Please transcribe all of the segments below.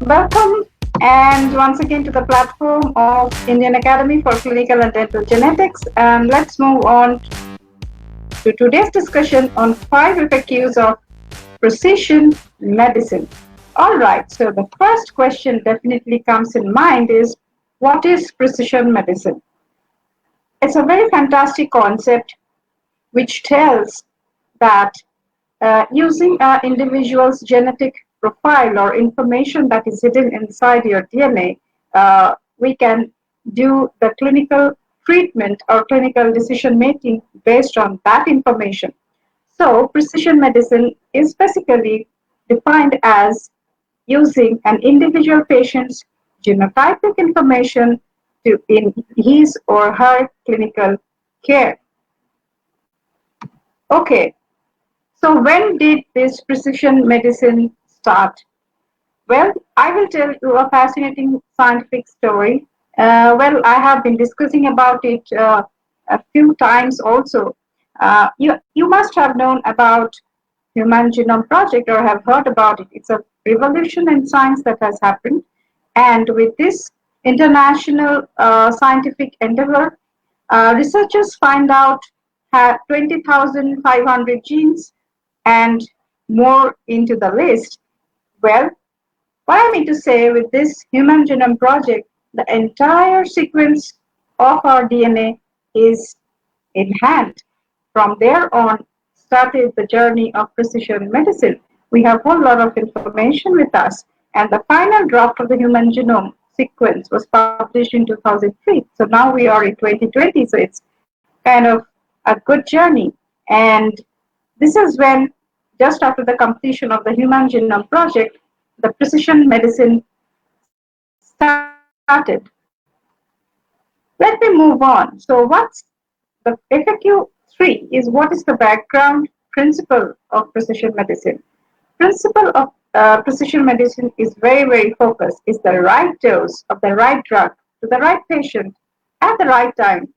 Welcome and once again to the platform of Indian Academy for Clinical and Dental Genetics. And let's move on to today's discussion on 5 FAQs of precision medicine. All right, so the first question definitely comes in mind is what is precision medicine? It's a very fantastic concept which tells that using an individual's genetic profile or information that is hidden inside your DNA, we can do the clinical treatment or clinical decision making based on that information. So, precision medicine is basically defined as using an individual patient's genotypic information to in his or her clinical care. Okay, so when did this precision medicine start? Well, I will tell you a fascinating scientific story. I have been discussing about it a few times also. You must have known about Human Genome Project or have heard about it. It's a revolution in science that has happened. And with this international scientific endeavor, researchers find out 20,500 genes and more into the list. Well, what I mean to say with this Human Genome Project, the entire sequence of our DNA is in hand. From there on, started the journey of precision medicine. We have a whole lot of information with us, and the final draft of the human genome sequence was published in 2003. So now we are in 2020, so it's kind of a good journey. And this is when, just after the completion of the Human Genome Project, the precision medicine started. Let me move on. So, what's the FAQ3 is what is the background principle of precision medicine? Principle of precision medicine is very focused. Is the right dose of the right drug to the right patient at the right time.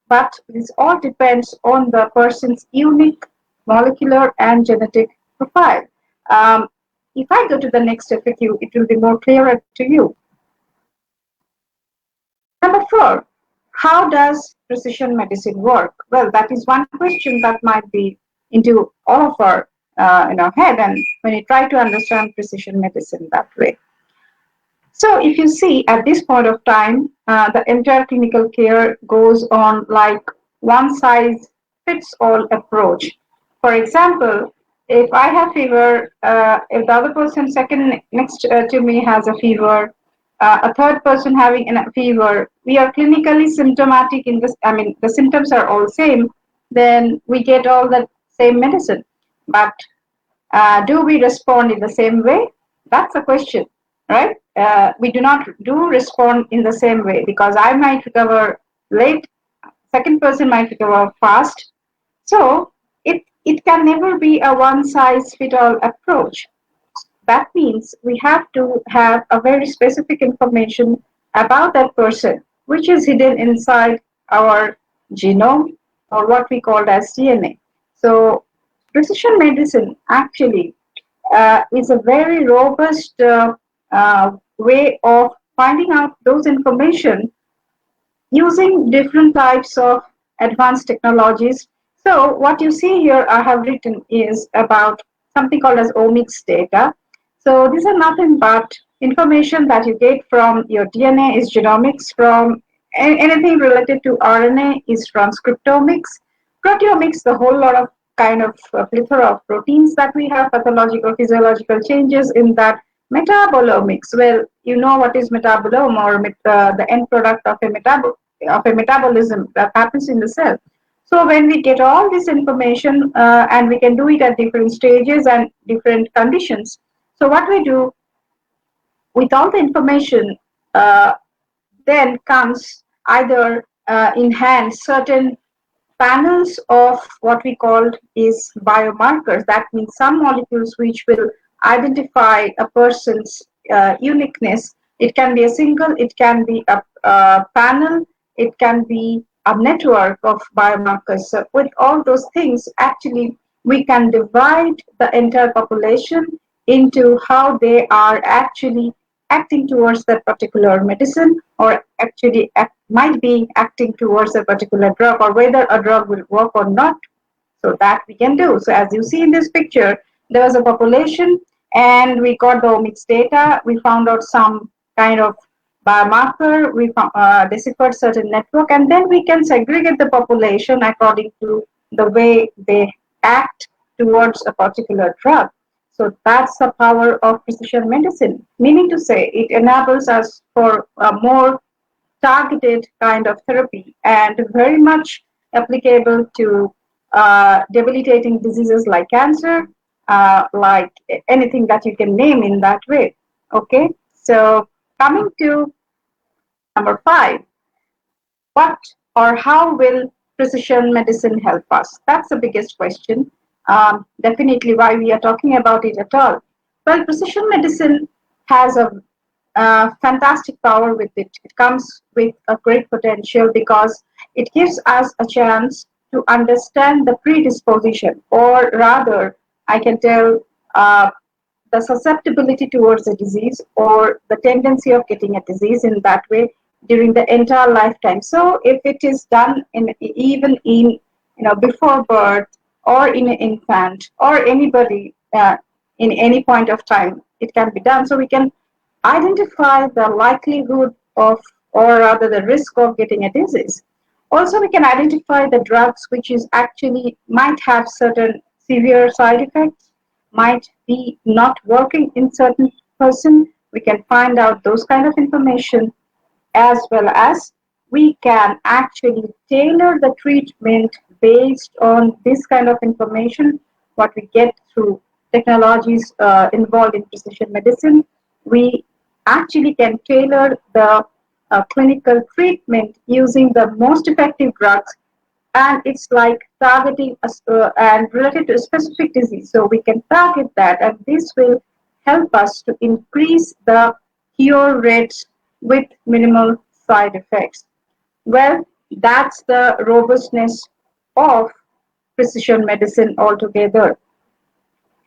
But this all depends on the person's unique molecular and genetic profile. Um, if I go to the next FAQ, it will be more clearer to you. Number 4, how does precision medicine work? Well, that is one question that might be into all of our in our head, and when you try to understand precision medicine that way. So, if you see at this point of time, the entire clinical care goes on like one size fits all approach. For example, if I have fever, if the other person second next to me has a fever, a third person having a fever, we are clinically symptomatic in this. I mean, the symptoms are all same. Then we get all the same medicine, but do we respond in the same way? That's a question, right? We do not do respond in the same way because I might recover late, second person might recover fast. So it can never be a one size fit all approach. That means we have to have a very specific information about that person, which is hidden inside our genome or what we call as DNA. So precision medicine actually is a very robust way of finding out those information using different types of advanced technologies. So what you see here I have written is about something called as omics data. So these are nothing but information that you get from your DNA is genomics, from anything related to RNA is transcriptomics, proteomics, the whole lot of kind of plethora of proteins that we have, pathological, physiological changes in that. Metabolomics, well, you know what is metabolome or the end product of a metabolism that happens in the cell. So when we get all this information and we can do it at different stages and different conditions. So what we do with all the information uh, then comes either in hand certain panels of what we called is biomarkers. That means some molecules which will identify a person's uniqueness. It can be a single, it can be a panel, it can be a network of biomarkers. So with all those things, actually, we can divide the entire population into how they are actually acting towards that particular medicine, or actually might be acting towards a particular drug, or whether a drug will work or not. So that we can do. So as you see in this picture, there was a population and we got the omics data. We found out some kind of biomarker. We deciphered certain network, and then we can segregate the population according to the way they act towards a particular drug. So that's the power of precision medicine, meaning to say it enables us for a more targeted kind of therapy and very much applicable to debilitating diseases like cancer, like anything that you can name in that way. Okay, so coming to number 5, what or how will precision medicine help us? That's the biggest question. Definitely why we are talking about it at all. Well, precision medicine has a fantastic power with it. It comes with a great potential because it gives us a chance to understand the predisposition, or rather, I can tell the susceptibility towards a disease, or the tendency of getting a disease in that way during the entire lifetime. So if it is done in even in before birth, or in an infant, or anybody in any point of time, it can be done. So we can identify the likelihood of, or rather the risk of getting a disease. Also, we can identify the drugs which is actually might have certain severe side effects, might be not working in certain person. We can find out those kind of information, as well as we can actually tailor the treatment based on this kind of information, what we get through technologies involved in precision medicine. We actually can tailor the clinical treatment using the most effective drugs, and it's like targeting and related to a specific disease. So we can target that, and this will help us to increase the cure rates with minimal side effects. Well, that's the robustness of precision medicine altogether.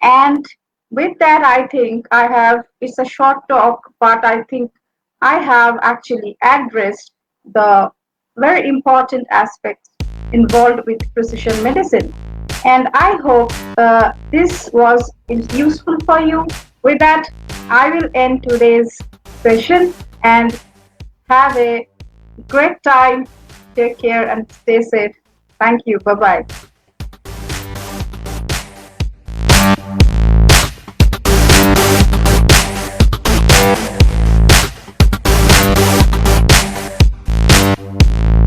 And with that, I think I have, it's a short talk, but I think I have actually addressed the very important aspects involved with precision medicine. And I hope this was useful for you. With that, I will end today's session and have a great time. Take care and stay safe. Thank you. Bye bye.